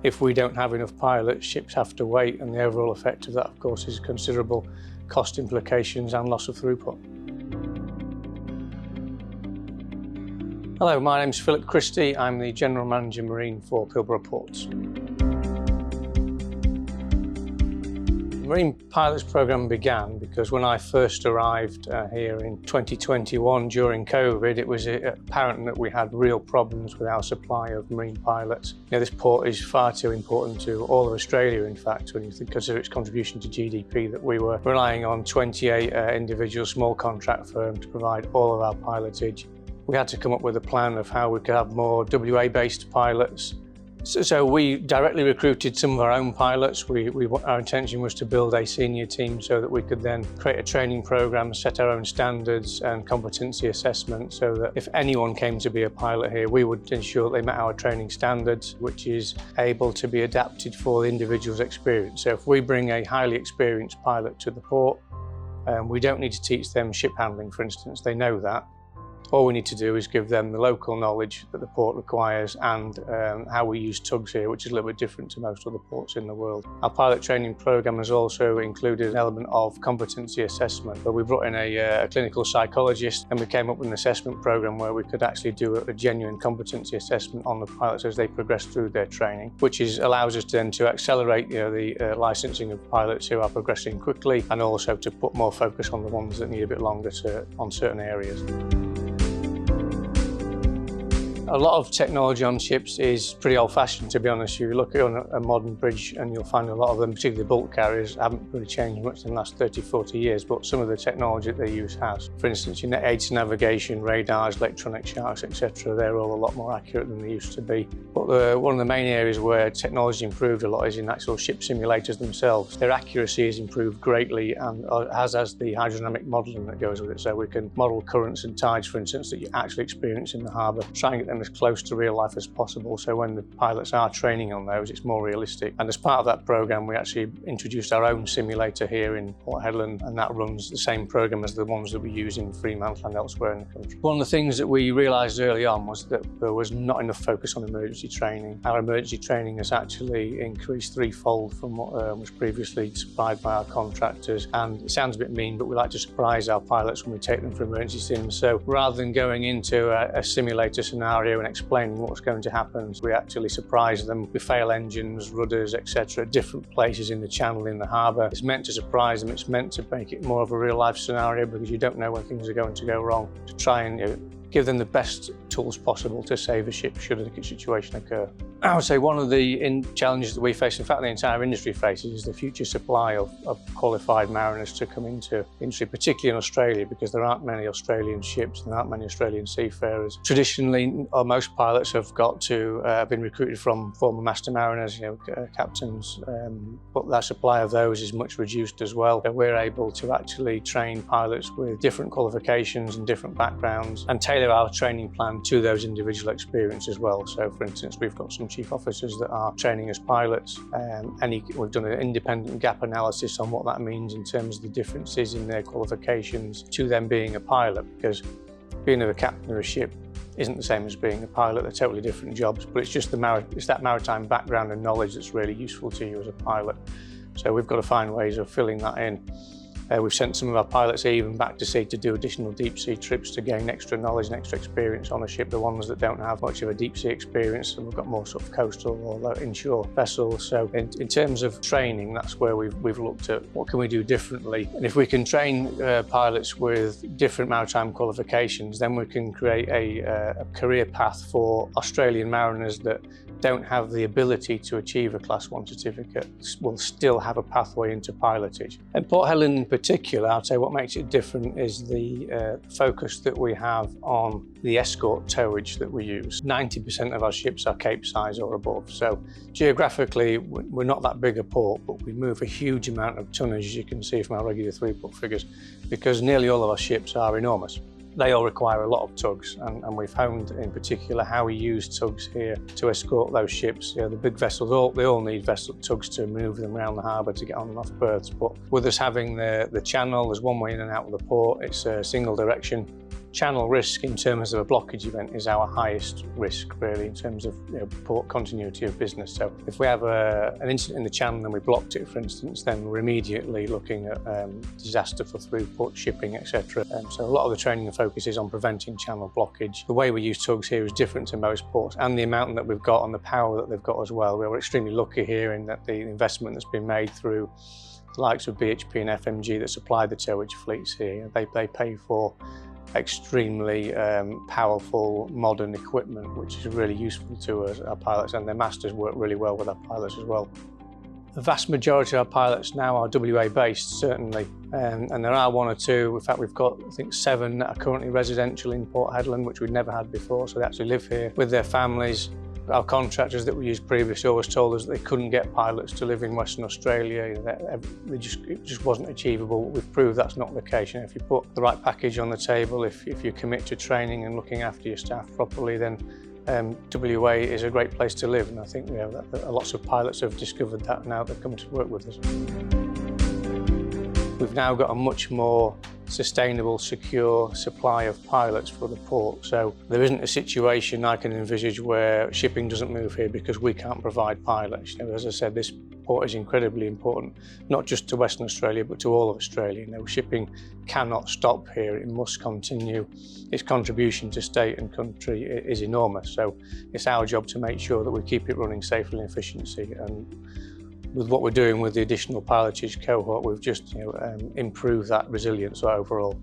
If we don't have enough pilots, ships have to wait, and the overall effect of that, of course, is considerable cost implications and loss of throughput. Hello, my name's Phil Christy. I'm the General Manager Marine for Pilbara Ports. The Marine Pilots Programme began because when I first arrived here in 2021 during COVID, it was apparent that we had real problems with our supply of marine pilots. This port is far too important to all of Australia, in fact, when you consider its contribution to GDP, that we were relying on 28 individual small contract firms to provide all of our pilotage. We had to come up with a plan of how we could have more WA-based pilots. So we directly recruited some of our own pilots. Our intention was to build a senior team so that we could then create a training program, set our own standards and competency assessment, so that if anyone came to be a pilot here, we would ensure they met our training standards, which is able to be adapted for the individual's experience. So if we bring a highly experienced pilot to the port, we don't need to teach them ship handling, for instance. They know that. All we need to do is give them the local knowledge that the port requires and how we use tugs here, which is a little bit different to most other ports in the world. Our pilot training programme has also included an element of competency assessment, where we brought in a clinical psychologist, and we came up with an assessment programme where we could actually do a genuine competency assessment on the pilots as they progress through their training, which allows us then to accelerate the licensing of pilots who are progressing quickly, and also to put more focus on the ones that need a bit longer on certain areas. A lot of technology on ships is pretty old-fashioned, to be honest. You look at a modern bridge and you'll find a lot of them, particularly the bulk carriers, haven't really changed much in the last 30, 40 years, but some of the technology that they use has. For instance, your aids to navigation, radars, electronic sharks, etc., they're all a lot more accurate than they used to be. But one of the main areas where technology improved a lot is in actual ship simulators themselves. Their accuracy has improved greatly, and as has the hydrodynamic modelling that goes with it. So we can model currents and tides, for instance, that you actually experience in the harbour, try and get them as close to real life as possible, so when the pilots are training on those, it's more realistic. And as part of that programme, we actually introduced our own simulator here in Port Hedland, and that runs the same programme as the ones that we use in Fremantle and elsewhere in the country. One of the things that we realised early on was that there was not enough focus on emergency training. Our emergency training has actually increased threefold from what was previously supplied by our contractors, and it sounds a bit mean, but we like to surprise our pilots when we take them for emergency sims. So rather than going into a simulator scenario and explaining what's going to happen, we actually surprise them with fail engines, rudders, etc. at different places in the channel, in the harbour. It's meant to surprise them, it's meant to make it more of a real life scenario, because you don't know when things are going to go wrong, to try and give them the best tools possible to save a ship should a situation occur. I would say one of the challenges that we face, in fact the entire industry faces, is the future supply of qualified mariners to come into industry, particularly in Australia, because there aren't many Australian ships, there aren't many Australian seafarers. Traditionally, most pilots have got to have been recruited from former master mariners, captains, but that supply of those is much reduced as well. We're able to actually train pilots with different qualifications and different backgrounds, and tailor our training plan to those individual experiences as well. So for instance, we've got some chief officers that are training as pilots. We've done an independent gap analysis on what that means in terms of the differences in their qualifications to them being a pilot, because being a captain of a ship isn't the same as being a pilot. They're totally different jobs, but it's just that maritime background and knowledge that's really useful to you as a pilot. So we've got to find ways of filling that in. We've sent some of our pilots even back to sea to do additional deep sea trips to gain extra knowledge and extra experience on a ship, the ones that don't have much of a deep sea experience, and we've got more sort of coastal or inshore vessels. So in terms of training, that's where we've looked at what can we do differently. And if we can train pilots with different maritime qualifications, then we can create a career path for Australian mariners that don't have the ability to achieve a Class 1 certificate, will still have a pathway into pilotage. And Port Hedland in particular, I'd say what makes it different is the focus that we have on the escort towage that we use. 90% of our ships are cape size or above. So geographically, we're not that big a port, but we move a huge amount of tonnage, as you can see from our regular throughput figures, because nearly all of our ships are enormous. They all require a lot of tugs, and we've honed in particular how we use tugs here to escort those ships. The big vessels, they all need tugs to move them around the harbour to get on and off berths. But with us having the channel, there's one way in and out of the port, it's a single direction. channel risk in terms of a blockage event is our highest risk, really, in terms of port continuity of business. So if we have an incident in the channel and we blocked it, for instance, then we're immediately looking at disaster for throughput, shipping, etc. So a lot of the training and focus is on preventing channel blockage. The way we use tugs here is different to most ports, and the amount that we've got and the power that they've got as well. We're extremely lucky here in that the investment that's been made through the likes of BHP and FMG that supply the towage fleets here, they pay for extremely powerful modern equipment, which is really useful to us, our pilots, and their masters work really well with our pilots as well. The vast majority of our pilots now are WA based, certainly, and there are one or two. In fact, we've got, I think, 7 that are currently residential in Port Hedland, which we'd never had before, so they actually live here with their families. Our contractors that we used previously always told us that they couldn't get pilots to live in Western Australia. It just wasn't achievable. We've proved that's not the case. If you put the right package on the table, if you commit to training and looking after your staff properly, then WA is a great place to live. And I think lots of pilots have discovered that now they've come to work with us. We've now got a much more sustainable, secure supply of pilots for the port. So there isn't a situation I can envisage where shipping doesn't move here because we can't provide pilots. As I said, this port is incredibly important, not just to Western Australia, but to all of Australia. Shipping cannot stop here. It must continue. Its contribution to state and country is enormous. So it's our job to make sure that we keep it running safely and efficiently. And with what we're doing with the additional pilotage cohort, we've just improved that resilience overall.